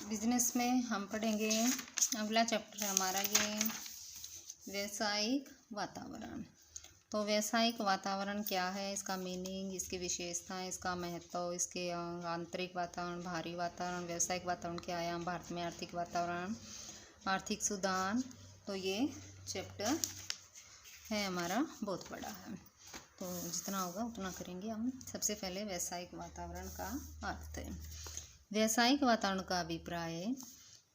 Business में हम पढ़ेंगे अगला चैप्टर है हमारा ये व्यावसायिक वातावरण। तो व्यावसायिक वातावरण क्या है, इसका मीनिंग, इसकी विशेषताएं, इसका महत्व, इसके आंतरिक वातावरण, बाहरी वातावरण, व्यावसायिक वातावरण के आयाम, भारत में आर्थिक वातावरण, आर्थिक सुधार। तो ये चैप्टर है हमारा, बहुत बड़ा है, तो जितना होगा उतना करेंगे हम। सबसे पहले व्यावसायिक वातावरण का अर्थ है। व्यावसायिक वातावरण का अभिप्राय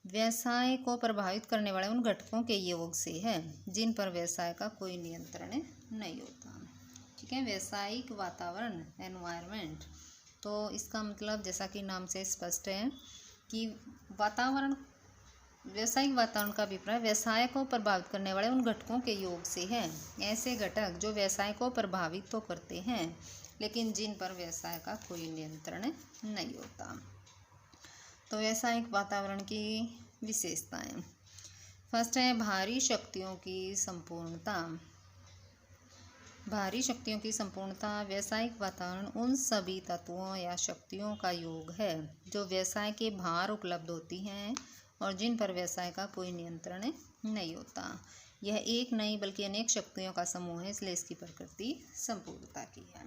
व्यवसाय को प्रभावित करने वाले उन घटकों के योग से है जिन पर व्यवसाय का कोई नियंत्रण नहीं होता। ठीक है, व्यावसायिक वातावरण, एनवायरनमेंट। तो इसका मतलब जैसा कि नाम से स्पष्ट है कि वातावरण, व्यावसायिक वातावरण का अभिप्राय व्यवसाय को प्रभावित करने वाले उन घटकों के योग से है। ऐसे घटक जो व्यवसाय को प्रभावित तो करते हैं लेकिन जिन पर व्यवसाय का कोई नियंत्रण नहीं होता। तो व्यावसायिक वातावरण की विशेषताएं। फर्स्ट है भारी शक्तियों की संपूर्णता। भारी शक्तियों की संपूर्णता। व्यावसायिक वातावरण उन सभी तत्वों या शक्तियों का योग है जो व्यवसाय के बाहर उपलब्ध होती हैं और जिन पर व्यवसाय का कोई नियंत्रण नहीं होता। यह एक नहीं बल्कि अनेक शक्तियों का समूह है, इसलिए इसकी प्रकृति संपूर्णता की है।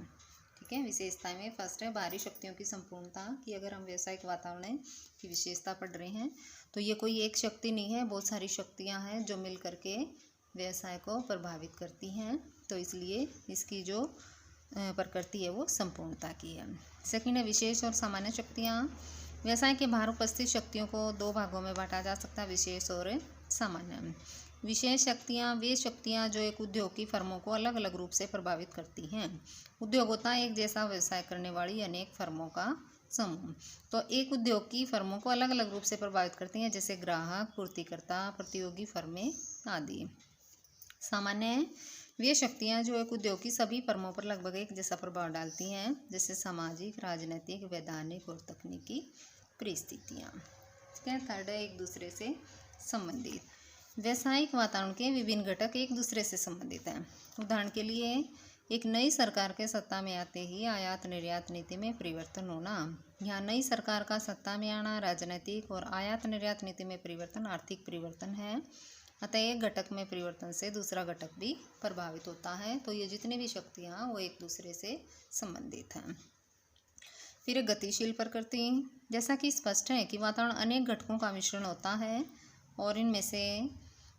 ठीक है, विशेषता में फर्स्ट है भारी शक्तियों की संपूर्णता, कि अगर हम व्यावसायिक वातावरण की विशेषता पढ़ रहे हैं तो ये कोई एक शक्ति नहीं है, बहुत सारी शक्तियां हैं जो मिल करके व्यवसाय को प्रभावित करती हैं, तो इसलिए इसकी जो प्रकृति है वो संपूर्णता की है। सेकंड है विशेष और सामान्य शक्तियाँ। व्यवसाय के बाहर उपस्थित शक्तियों को दो भागों में बांटा जा सकता है, विशेष और सामान्य। विशेष शक्तियाँ वे शक्तियाँ जो एक उद्योग की फर्मों को अलग अलग रूप से प्रभावित करती हैं। उद्योग होता है एक जैसा व्यवसाय करने वाली अनेक फर्मों का समूह। तो एक उद्योग की फर्मों को अलग अलग रूप से प्रभावित करती हैं, जैसे ग्राहक, पूर्तिकर्ता, प्रतियोगी फर्में आदि। सामान्य वे शक्तियाँ जो एक उद्योग की सभी फर्मों पर लगभग एक जैसा प्रभाव डालती हैं, जैसे सामाजिक, राजनीतिक, वैधानिक और तकनीकी परिस्थितियाँ। ठीक है, थर्ड है एक दूसरे से संबंधित। व्यावसायिक वातावरण के विभिन्न घटक एक दूसरे से संबंधित हैं। उदाहरण के लिए एक नई सरकार के सत्ता में आते ही आयात निर्यात नीति में परिवर्तन होना। यहाँ नई सरकार का सत्ता में आना राजनीतिक और आयात निर्यात नीति में परिवर्तन आर्थिक परिवर्तन है। अतः एक घटक में परिवर्तन से दूसरा घटक भी प्रभावित होता है। तो ये जितनी भी शक्तियाँ वो एक दूसरे से संबंधित हैं। फिर गतिशील प्रकृति। जैसा कि स्पष्ट है कि वातावरण अनेक घटकों का मिश्रण होता है और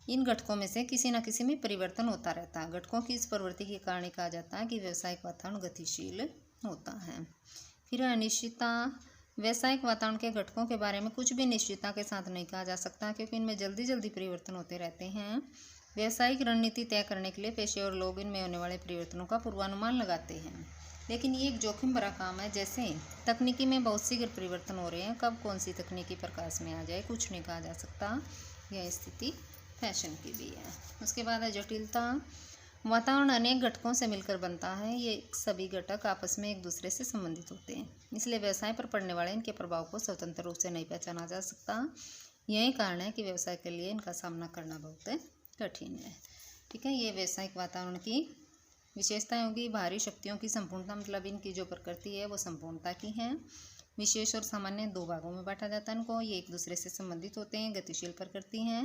इन घटकों में से किसी न किसी में परिवर्तन होता रहता है। घटकों की इस प्रवृत्ति के कारण कहा जाता है कि व्यावसायिक वातावरण गतिशील होता है। फिर अनिश्चितता। व्यावसायिक वातावरण के घटकों के बारे में कुछ भी निश्चितता के साथ नहीं कहा जा सकता, क्योंकि इनमें जल्दी जल्दी परिवर्तन होते रहते हैं। व्यावसायिक रणनीति तय करने के लिए पेशेवर लोग इनमें होने वाले परिवर्तनों का पूर्वानुमान लगाते हैं, लेकिन ये एक जोखिम भरा काम है। जैसे तकनीकी में बहुत शीघ्र परिवर्तन हो रहे हैं, कब कौन सी तकनीकी प्रकाश में आ जाए कुछ नहीं कहा जा सकता। यह स्थिति फैशन की भी है। उसके बाद है जटिलता। वातावरण अनेक घटकों से मिलकर बनता है, ये सभी घटक आपस में एक दूसरे से संबंधित होते हैं, इसलिए व्यवसाय पर पड़ने वाले इनके प्रभाव को स्वतंत्र रूप से नहीं पहचाना जा सकता। यही कारण है कि व्यवसाय के लिए इनका सामना करना बहुत कठिन है। ठीक है, ये व्यावसायिक वातावरण की विशेषताएं होगी। भारी शक्तियों की संपूर्णता, मतलब इनकी जो प्रकृति है वो संपूर्णता की है। विशेष और सामान्य दो भागों में बांटा जाता है इनको, ये एक दूसरे से संबंधित होते हैं। गतिशील प्रकृति है,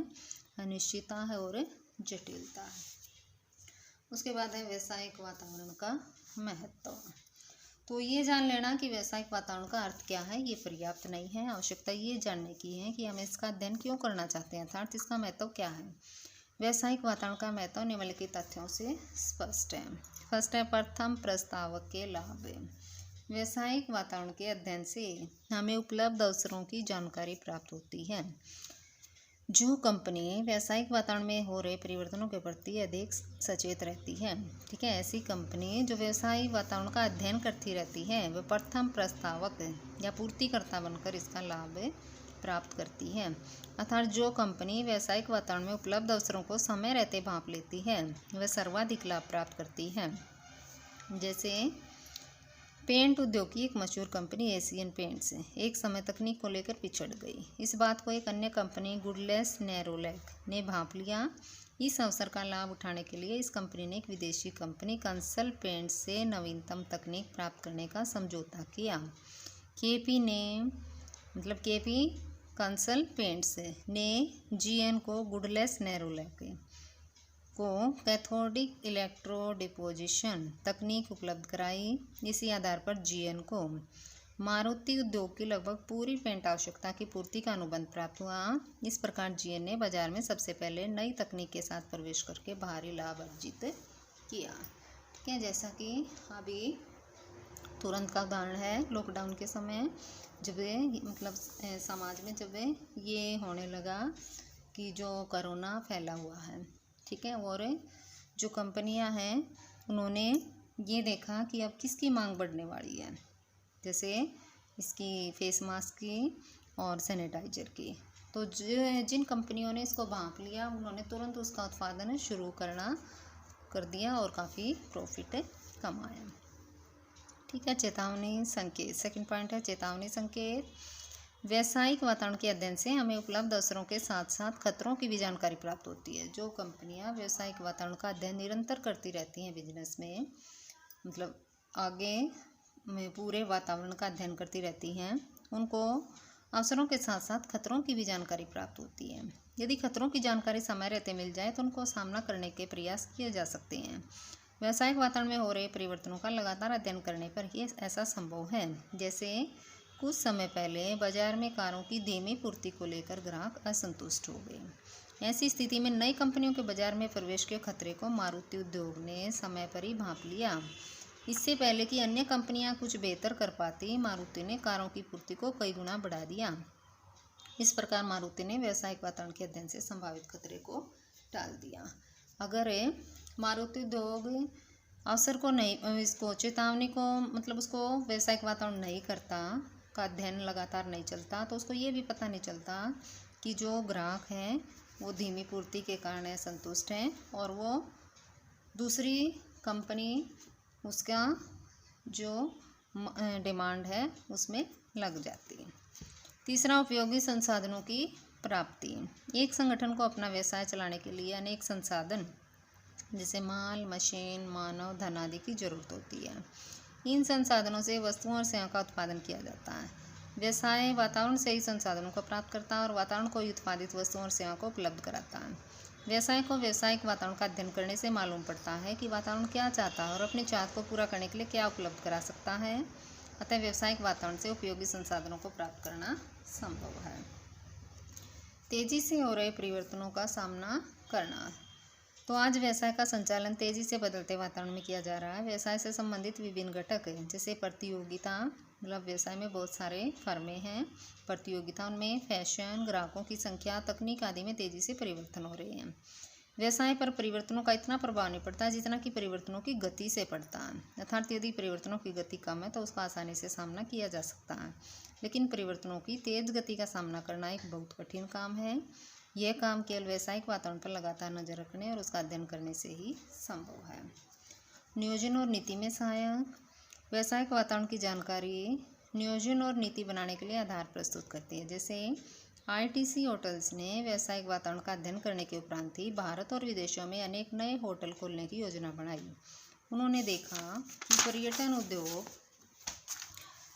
अनिश्चितता है और जटिलता है। उसके बाद है व्यावसायिक वातावरण का महत्व। तो ये जान लेना कि व्यावसायिक वातावरण का अर्थ क्या है ये पर्याप्त नहीं है। आवश्यकता ये जानने की है कि हम इसका अध्ययन क्यों करना चाहते हैं, अर्थात इसका महत्व क्या है। व्यावसायिक वातावरण का महत्व निम्नलिखित तथ्यों से स्पष्ट है। फर्स्ट है प्रथम प्रस्तावक के लाभ। व्यावसायिक वातावरण के अध्ययन से हमें उपलब्ध अवसरों की जानकारी प्राप्त होती है। जो कंपनी व्यावसायिक वातावरण में हो रहे परिवर्तनों के प्रति अधिक सचेत रहती है, ठीक है, ऐसी कंपनी जो व्यावसायिक वातावरण का अध्ययन करती रहती है, वह प्रथम प्रस्तावक या पूर्तिकर्ता बनकर इसका लाभ प्राप्त करती है। अर्थात जो कंपनी व्यावसायिक वातावरण में उपलब्ध अवसरों को समय रहते भांप लेती है वह सर्वाधिक लाभ प्राप्त करती है। जैसे पेंट उद्योग की एक मशहूर कंपनी एशियन पेंट्स एक समय तकनीक को लेकर पिछड़ गई। इस बात को एक अन्य कंपनी गुडलेस नेरोलैक ने भांप लिया। इस अवसर का लाभ उठाने के लिए इस कंपनी ने एक विदेशी कंपनी कंसल पेंट्स से नवीनतम तकनीक प्राप्त करने का समझौता किया। केपी कंसल पेंट्स ने जीएन को गुडलेस नेरोलैक को कैथोडिक इलेक्ट्रो डिपोजिशन तकनीक उपलब्ध कराई। इसी आधार पर जीएन को मारुति उद्योग की लगभग पूरी पेंट आवश्यकता की पूर्ति का अनुबंध प्राप्त हुआ। इस प्रकार जीएन ने बाजार में सबसे पहले नई तकनीक के साथ प्रवेश करके भारी लाभ अर्जित किया। ठीक है, जैसा कि अभी तुरंत का उदाहरण है, लॉकडाउन के समय जब मतलब समाज में जब ये होने लगा कि जो कोरोना फैला हुआ है, ठीक है, और जो कंपनियां हैं उन्होंने ये देखा कि अब किसकी मांग बढ़ने वाली है, जैसे इसकी फेस मास्क की और सैनिटाइजर की। तो जिन कंपनियों ने इसको भांप लिया उन्होंने तुरंत उसका उत्पादन शुरू कर दिया और काफ़ी प्रॉफिट कमाया। ठीक है, चेतावनी संकेत। सेकंड पॉइंट है चेतावनी संकेत। व्यावसायिक वातावरण के अध्ययन से हमें उपलब्ध अवसरों के साथ साथ खतरों की भी जानकारी प्राप्त होती है। जो कंपनियां व्यावसायिक वातावरण का अध्ययन निरंतर करती रहती हैं बिजनेस में, मतलब आगे में पूरे वातावरण का अध्ययन करती रहती हैं, उनको अवसरों के साथ साथ खतरों की भी जानकारी प्राप्त होती है। यदि खतरों की जानकारी समय रहते मिल जाए तो उनको सामना करने के प्रयास किए जा सकते हैं। व्यावसायिक वातावरण में हो रहे परिवर्तनों का लगातार अध्ययन करने पर ही ऐसा संभव है। जैसे कुछ समय पहले बाजार में कारों की धीमी पूर्ति को लेकर ग्राहक असंतुष्ट हो गए। ऐसी स्थिति में नई कंपनियों के बाजार में प्रवेश के खतरे को मारुति उद्योग ने समय पर ही भांप लिया। इससे पहले कि अन्य कंपनियां कुछ बेहतर कर पाती, मारुति ने कारों की पूर्ति को कई गुना बढ़ा दिया। इस प्रकार मारुति ने व्यावसायिक वातावरण के अध्ययन से संभावित खतरे को टाल दिया। अगर मारुति उद्योग अवसर को नहीं, इसको चेतावनी को मतलब उसको व्यावसायिक वातावरण नहीं करता, का अध्ययन लगातार नहीं चलता, तो उसको ये भी पता नहीं चलता कि जो ग्राहक हैं वो धीमी पूर्ति के कारण असंतुष्ट हैं और वो दूसरी कंपनी उसका जो डिमांड है उसमें लग जाती है। तीसरा, उपयोगी संसाधनों की प्राप्ति। एक संगठन को अपना व्यवसाय चलाने के लिए अनेक संसाधन जैसे माल, मशीन, मानव, धन आदि की जरूरत होती है। इन संसाधनों से वस्तुओं और सेवाओं का उत्पादन किया जाता है। व्यवसाय वातावरण से ही संसाधनों को प्राप्त करता है और वातावरण को ही उत्पादित वस्तुओं और सेवाओं को उपलब्ध कराता है। व्यवसाय को व्यावसायिक वातावरण का अध्ययन करने से मालूम पड़ता है कि वातावरण क्या चाहता है और अपनी चाहत को पूरा करने के लिए क्या उपलब्ध करा सकता है। अतः व्यावसायिक वातावरण से उपयोगी संसाधनों को प्राप्त करना संभव है। तेजी से हो रहे परिवर्तनों का सामना करना। तो आज व्यवसाय का संचालन तेजी से बदलते वातावरण में किया जा रहा है। व्यवसाय से संबंधित विभिन्न घटक जैसे प्रतियोगिता, मतलब व्यवसाय में बहुत सारे फर्में हैं, प्रतियोगिता उनमें फैशन, ग्राहकों की संख्या, तकनीक आदि में तेजी से परिवर्तन हो रहे हैं। व्यवसाय पर परिवर्तनों का इतना प्रभाव नहीं पड़ता जितना कि परिवर्तनों की गति से पड़ता है। अर्थात यदि परिवर्तनों की गति कम है तो उसका आसानी से सामना किया जा सकता है, लेकिन परिवर्तनों की तेज गति का सामना करना एक बहुत कठिन काम है। यह काम केवल व्यावसायिक वातावरण पर लगातार नजर रखने और उसका अध्ययन करने से ही संभव है। नियोजन और नीति में सहायक। व्यावसायिक वातावरण की जानकारी नियोजन और नीति बनाने के लिए आधार प्रस्तुत करती है। जैसे आईटीसी होटल्स ने व्यावसायिक वातावरण का अध्ययन करने के उपरांत ही भारत और विदेशों में अनेक नए होटल खोलने की योजना बनाई। उन्होंने देखा कि पर्यटन उद्योग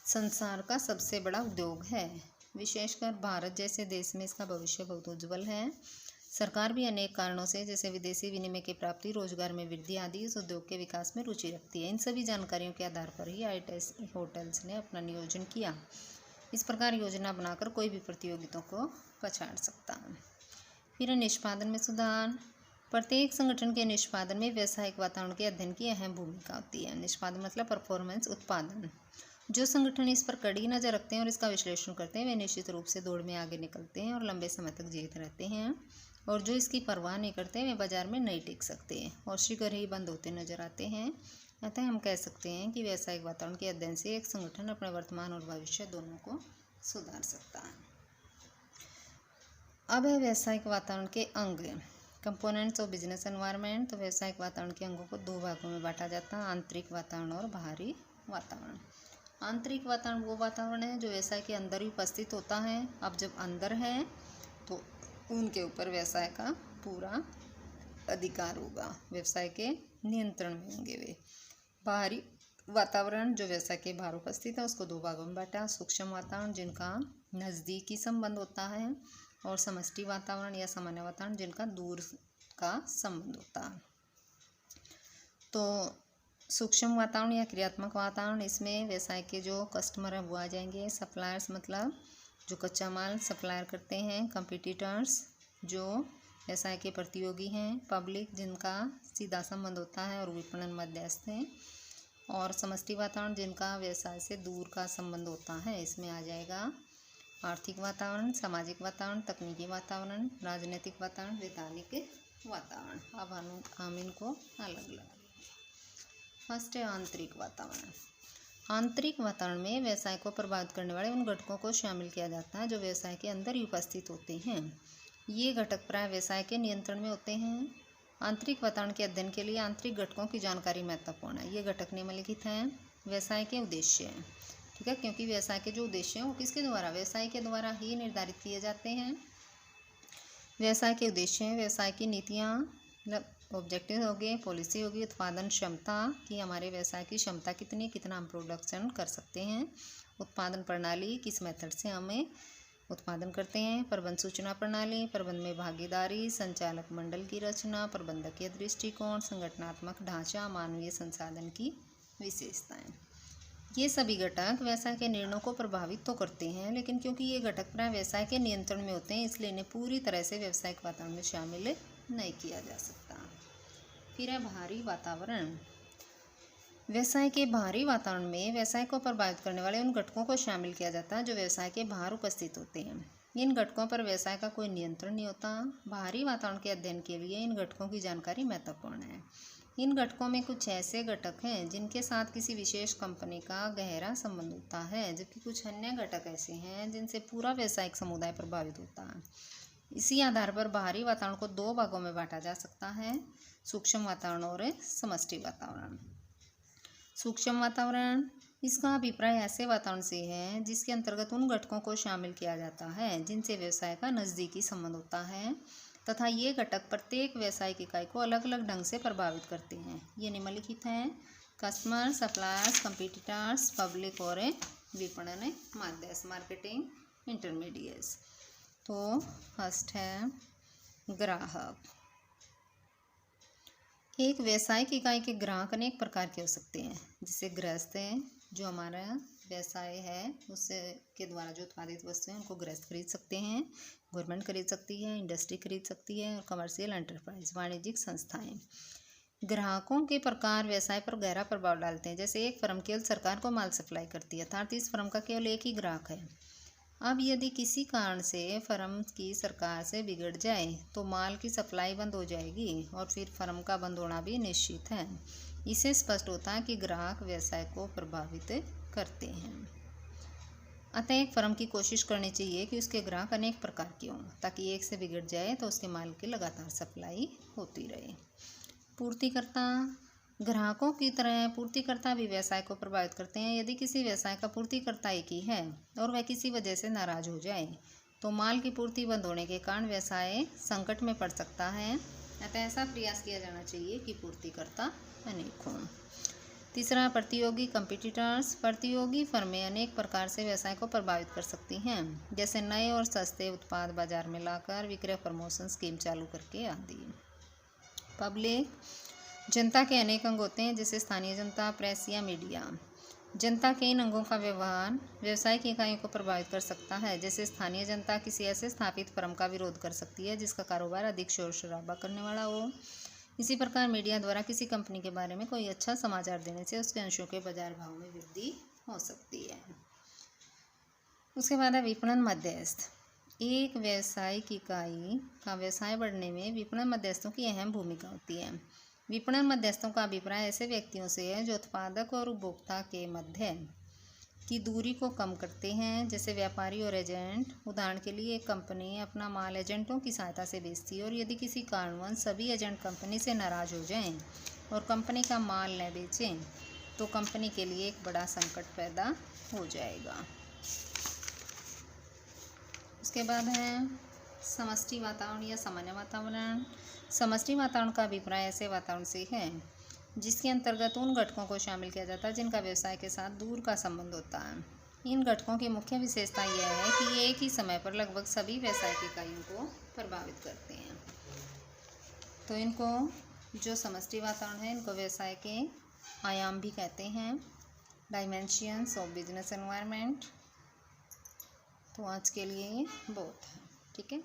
संसार का सबसे बड़ा उद्योग है, विशेषकर भारत जैसे देश में इसका भविष्य बहुत उज्जवल है। सरकार भी अनेक कारणों से जैसे विदेशी विनिमय की प्राप्ति, रोजगार में वृद्धि आदि इस उद्योग के विकास में रुचि रखती है। इन सभी जानकारियों के आधार पर ही आईटीसी होटल्स ने अपना नियोजन किया। इस प्रकार योजना बनाकर कोई भी प्रतियोगिताओं को पछाड़ सकता है। फिर निष्पादन में सुधार। प्रत्येक संगठन के निष्पादन में व्यावसायिक वातावरण के अध्ययन की अहम भूमिका होती है। निष्पादन मतलब परफॉर्मेंस, उत्पादन। जो संगठन इस पर कड़ी नज़र रखते हैं और इसका विश्लेषण करते हैं वे निश्चित रूप से दौड़ में आगे निकलते हैं और लंबे समय तक जीवित रहते हैं, और जो इसकी परवाह नहीं करते वे बाजार में नहीं टिक सकते और शीघ्र ही बंद होते नजर आते हैं। अतः हम कह सकते हैं कि व्यावसायिक वातावरण के अध्ययन से एक संगठन अपने वर्तमान और भविष्य दोनों को सुधार सकता है। अब है व्यावसायिक वातावरण के अंग, कंपोनेंट्स ऑफ बिजनेस एनवायरनमेंट। तो व्यावसायिक वातावरण के अंगों को दो भागों में बांटा जाता है, आंतरिक वातावरण और बाहरी वातावरण। आंतरिक वातावरण वो वातावरण है जो व्यवसाय के अंदर ही उपस्थित होता है। अब जब अंदर है तो उनके ऊपर व्यवसाय का पूरा अधिकार होगा, व्यवसाय के नियंत्रण में होंगे वे। बाहरी वातावरण जो व्यवसाय के बाहर उपस्थित है उसको दो भागों में बांटा। सूक्ष्म वातावरण जिनका नज़दीकी संबंध होता है, और समष्टि वातावरण या सामान्य वातावरण जिनका दूर का संबंध होता है। तो सूक्ष्म वातावरण या क्रियात्मक वातावरण, इसमें व्यवसाय के जो कस्टमर हैं वो आ जाएंगे। सप्लायर्स मतलब जो कच्चा माल सप्लायर करते हैं। कंपटीटर्स जो व्यवसाय के प्रतियोगी हैं। पब्लिक जिनका सीधा संबंध होता है और विपणन मध्यस्थ हैं। और समष्टि वातावरण जिनका व्यवसाय से दूर का संबंध होता है। इसमें आ जाएगा आर्थिक वातावरण, सामाजिक वातावरण, तकनीकी वातावरण, राजनीतिक वातावरण, वैधानिक वातावरण। अब हम इनको अलग अलग। फर्स्ट है आंतरिक वातावरण। आंतरिक वातावरण में व्यवसाय को प्रभावित करने वाले उन घटकों को शामिल किया जाता है जो व्यवसाय के अंदर ही उपस्थित होते हैं। ये घटक प्राय व्यवसाय के नियंत्रण में होते हैं। आंतरिक वातावरण के अध्ययन के लिए आंतरिक घटकों की जानकारी महत्वपूर्ण है। ये घटक निम्नलिखित हैं। व्यवसाय के उद्देश्य हैं, ठीक है, क्योंकि व्यवसाय के जो उद्देश्य हैं वो किसके द्वारा, व्यवसाय के द्वारा ही निर्धारित किए जाते हैं। व्यवसाय के उद्देश्य हैं, व्यवसाय की नीतियाँ मतलब ऑब्जेक्टिव हो गए, पॉलिसी होगी, उत्पादन क्षमता कि हमारे व्यवसाय की क्षमता कितनी, कितना हम प्रोडक्शन कर सकते हैं, उत्पादन प्रणाली किस मेथड से हमें उत्पादन करते हैं, प्रबंध सूचना प्रणाली, प्रबंध में भागीदारी, संचालक मंडल की रचना, प्रबंधकीय दृष्टिकोण, संगठनात्मक ढांचा, मानवीय संसाधन की विशेषताएं। ये सभी घटक व्यवसाय के निर्णयों को प्रभावित तो करते हैं, लेकिन क्योंकि ये घटक प्राय व्यवसाय के नियंत्रण में होते हैं इसलिए इन्हें पूरी तरह से व्यावसायिक वातावरण में शामिल नहीं किया जा सकता। फिर है बाहरी वातावरण। व्यवसाय के बाहरी वातावरण में व्यवसाय को प्रभावित करने वाले उन घटकों को शामिल किया जाता है जो व्यवसाय के बाहर उपस्थित होते हैं। इन घटकों पर व्यवसाय का कोई नियंत्रण नहीं होता। बाहरी वातावरण के अध्ययन के लिए इन घटकों की जानकारी महत्वपूर्ण है। इन घटकों में कुछ ऐसे घटक हैं जिनके साथ किसी विशेष कंपनी का गहरा संबंध होता है, जबकि कुछ अन्य घटक ऐसे हैं जिनसे पूरा व्यावसायिक समुदाय प्रभावित होता है। इसी आधार पर बाहरी वातावरण को दो भागों में बांटा जा सकता है, सूक्ष्म वातावरण और समष्टि वातावरण। सूक्ष्म वातावरण, इसका अभिप्राय ऐसे वातावरण से है जिसके अंतर्गत उन घटकों को शामिल किया जाता है जिनसे व्यवसाय का नज़दीकी संबंध होता है तथा ये घटक प्रत्येक व्यवसायिक इकाई को अलग अलग ढंग से प्रभावित करते हैं। ये निम्नलिखित हैं: कस्टमर, सप्लायर्स, कंपटीटर्स, पब्लिक और विपणन मध्यस्थ, मार्केटिंग इंटरमीडिएट्स। तो फर्स्ट है ग्राहक। एक व्यवसायिक इकाई के ग्राहक अनेक प्रकार के हो सकते हैं, जैसे गृहस्थ हैं, जो हमारा व्यवसाय है उससे के द्वारा जो उत्पादित वस्तुएं उनको गृहस्थ खरीद सकते हैं, गवर्नमेंट खरीद सकती है, इंडस्ट्री खरीद सकती है, और कमर्शियल एंटरप्राइज वाणिज्यिक संस्थाएं। ग्राहकों के प्रकार व्यवसाय पर गहरा प्रभाव डालते हैं। जैसे एक फर्म केवल सरकार को माल सप्लाई करती है, अर्थात इस फर्म का केवल एक ही ग्राहक है। अब यदि किसी कारण से फर्म की सरकार से बिगड़ जाए तो माल की सप्लाई बंद हो जाएगी और फिर फर्म का बंद होना भी निश्चित है। इससे स्पष्ट होता है कि ग्राहक व्यवसाय को प्रभावित करते हैं। अतः एक फर्म की कोशिश करनी चाहिए कि उसके ग्राहक अनेक प्रकार के हों, ताकि एक से बिगड़ जाए तो उसके माल की लगातार सप्लाई होती रहे। पूर्तिकर्ता, ग्राहकों की तरह पूर्तिकर्ता भी व्यवसाय को प्रभावित करते हैं। यदि किसी व्यवसाय का पूर्तिकर्ता एक ही है और वह किसी वजह से नाराज हो जाए तो माल की पूर्ति बंद होने के कारण व्यवसाय संकट में पड़ सकता है। अतः ऐसा प्रयास किया जाना चाहिए कि पूर्तिकर्ता अनेक हों। तीसरा, प्रतियोगी कंपटीटर्स। प्रतियोगी फर्में अनेक प्रकार से व्यवसाय को प्रभावित कर सकती हैं, जैसे नए और सस्ते उत्पाद बाजार में लाकर, विक्रय प्रमोशन स्कीम चालू करके आदि। पब्लिक, जनता के अनेक अंग होते हैं, जैसे स्थानीय जनता, प्रेस या मीडिया। जनता के इन अंगों का व्यवहार व्यवसायिक इकाइयों को प्रभावित कर सकता है। जैसे स्थानीय जनता किसी ऐसे स्थापित फर्म का विरोध कर सकती है जिसका कारोबार अधिक शोर शराबा करने वाला हो। इसी प्रकार मीडिया द्वारा किसी कंपनी के बारे में कोई अच्छा समाचार देने से उसके अंशों के बाजार भाव में वृद्धि हो सकती है। उसके बाद है विपणन मध्यस्थ। एक व्यावसायिक इकाई का व्यवसाय बढ़ने में विपणन मध्यस्थों की अहम भूमिका होती है। विपणन मध्यस्थों का अभिप्राय ऐसे व्यक्तियों से है जो उत्पादक और उपभोक्ता के मध्य की दूरी को कम करते हैं, जैसे व्यापारी और एजेंट। उदाहरण के लिए एक कंपनी अपना माल एजेंटों की सहायता से बेचती है और यदि किसी कारणवश सभी एजेंट कंपनी से नाराज हो जाएं और कंपनी का माल न बेचें तो कंपनी के लिए एक बड़ा संकट पैदा हो जाएगा। उसके बाद है समष्टि वातावरण या सामान्य वातावरण। समष्टि वातावरण का अभिप्राय ऐसे वातावरण से है जिसके अंतर्गत उन घटकों को शामिल किया जाता है जिनका व्यवसाय के साथ दूर का संबंध होता है। इन घटकों की मुख्य विशेषता यह है कि ये एक ही समय पर लगभग सभी व्यावसायिक इकाइयों को प्रभावित करते हैं। तो इनको जो समष्टि वातावरण है इनको व्यवसाय के आयाम भी कहते हैं, डायमेंशंस ऑफ बिजनेस एनवायरनमेंट। तो आज के लिए ये बहुत है, ठीक है।